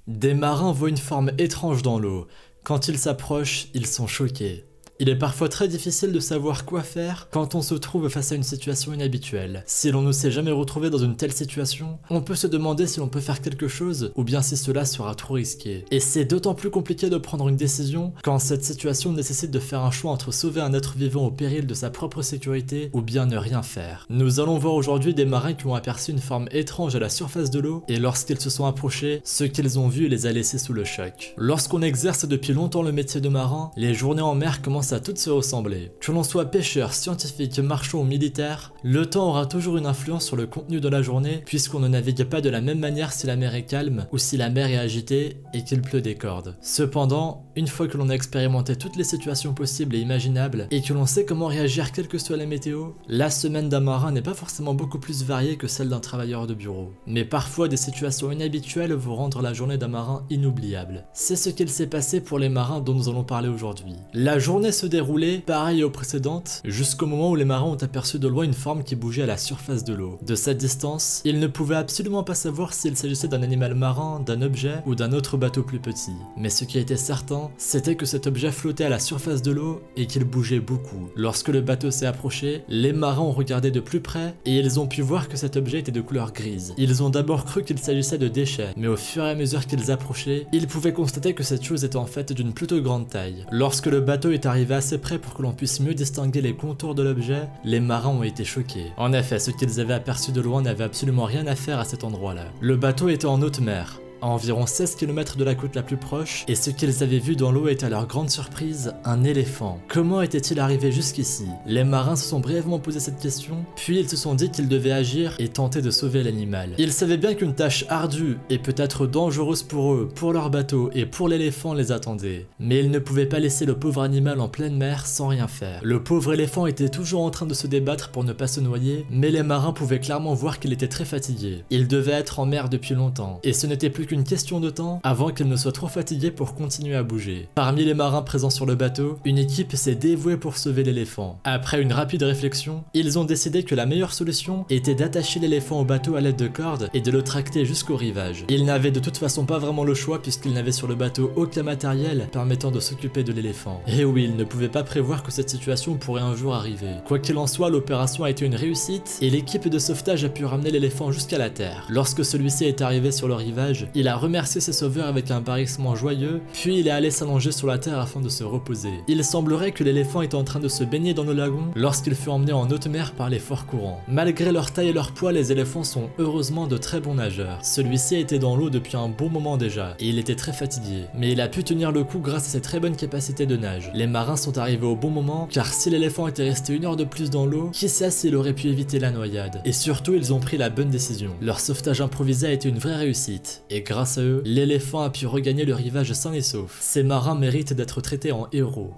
Des marins voient une forme étrange dans l'eau. Quand ils s'approchent, ils sont choqués. Il est parfois très difficile de savoir quoi faire quand on se trouve face à une situation inhabituelle. Si l'on ne s'est jamais retrouvé dans une telle situation, on peut se demander si l'on peut faire quelque chose ou bien si cela sera trop risqué. Et c'est d'autant plus compliqué de prendre une décision quand cette situation nécessite de faire un choix entre sauver un être vivant au péril de sa propre sécurité ou bien ne rien faire. Nous allons voir aujourd'hui des marins qui ont aperçu une forme étrange à la surface de l'eau et lorsqu'ils se sont approchés, ce qu'ils ont vu les a laissés sous le choc. Lorsqu'on exerce depuis longtemps le métier de marin, les journées en mer commencent à toutes se ressembler. Que l'on soit pêcheur, scientifique, marchand ou militaire, le temps aura toujours une influence sur le contenu de la journée puisqu'on ne navigue pas de la même manière si la mer est calme ou si la mer est agitée et qu'il pleut des cordes. Cependant, une fois que l'on a expérimenté toutes les situations possibles et imaginables et que l'on sait comment réagir quelle que soit la météo, la semaine d'un marin n'est pas forcément beaucoup plus variée que celle d'un travailleur de bureau. Mais parfois des situations inhabituelles vont rendre la journée d'un marin inoubliable. C'est ce qu'il s'est passé pour les marins dont nous allons parler aujourd'hui. La journée se déroule pareil aux précédentes, jusqu'au moment où les marins ont aperçu de loin une forme qui bougeait à la surface de l'eau. De cette distance, ils ne pouvaient absolument pas savoir s'il s'agissait d'un animal marin, d'un objet ou d'un autre bateau plus petit. Mais ce qui était certain, c'était que cet objet flottait à la surface de l'eau et qu'il bougeait beaucoup. Lorsque le bateau s'est approché, les marins ont regardé de plus près et ils ont pu voir que cet objet était de couleur grise. Ils ont d'abord cru qu'il s'agissait de déchets, mais au fur et à mesure qu'ils approchaient, ils pouvaient constater que cette chose était en fait d'une plutôt grande taille. Lorsque le bateau est arrivé assez près pour que l'on puisse mieux distinguer les contours de l'objet, les marins ont été choqués. En effet, ce qu'ils avaient aperçu de loin n'avait absolument rien à faire à cet endroit-là. Le bateau était en haute mer, à environ 16 km de la côte la plus proche, et ce qu'ils avaient vu dans l'eau était à leur grande surprise un éléphant. Comment était-il arrivé jusqu'ici? Les marins se sont brièvement posé cette question, puis ils se sont dit qu'ils devaient agir et tenter de sauver l'animal. Ils savaient bien qu'une tâche ardue et peut-être dangereuse pour eux, pour leur bateau et pour l'éléphant les attendait. Mais ils ne pouvaient pas laisser le pauvre animal en pleine mer sans rien faire. Le pauvre éléphant était toujours en train de se débattre pour ne pas se noyer, mais les marins pouvaient clairement voir qu'il était très fatigué. Il devait être en mer depuis longtemps, et ce n'était plus qu'une question de temps avant qu'il ne soit trop fatigué pour continuer à bouger. Parmi les marins présents sur le bateau, une équipe s'est dévouée pour sauver l'éléphant. Après une rapide réflexion, ils ont décidé que la meilleure solution était d'attacher l'éléphant au bateau à l'aide de cordes et de le tracter jusqu'au rivage. Ils n'avaient de toute façon pas vraiment le choix puisqu'ils n'avaient sur le bateau aucun matériel permettant de s'occuper de l'éléphant. Et oui, ils ne pouvaient pas prévoir que cette situation pourrait un jour arriver. Quoi qu'il en soit, l'opération a été une réussite et l'équipe de sauvetage a pu ramener l'éléphant jusqu'à la terre. Lorsque celui-ci est arrivé sur le rivage, il a remercié ses sauveurs avec un barrissement joyeux, puis il est allé s'allonger sur la terre afin de se reposer. Il semblerait que l'éléphant était en train de se baigner dans le lagon lorsqu'il fut emmené en haute mer par les forts courants. Malgré leur taille et leur poids, les éléphants sont heureusement de très bons nageurs. Celui-ci était dans l'eau depuis un bon moment déjà, et il était très fatigué. Mais il a pu tenir le coup grâce à ses très bonnes capacités de nage. Les marins sont arrivés au bon moment, car si l'éléphant était resté une heure de plus dans l'eau, qui sait s'il aurait pu éviter la noyade. Et surtout, ils ont pris la bonne décision. Leur sauvetage improvisé a été une vraie réussite, et grâce à eux, l'éléphant a pu regagner le rivage sain et sauf. Ces marins méritent d'être traités en héros.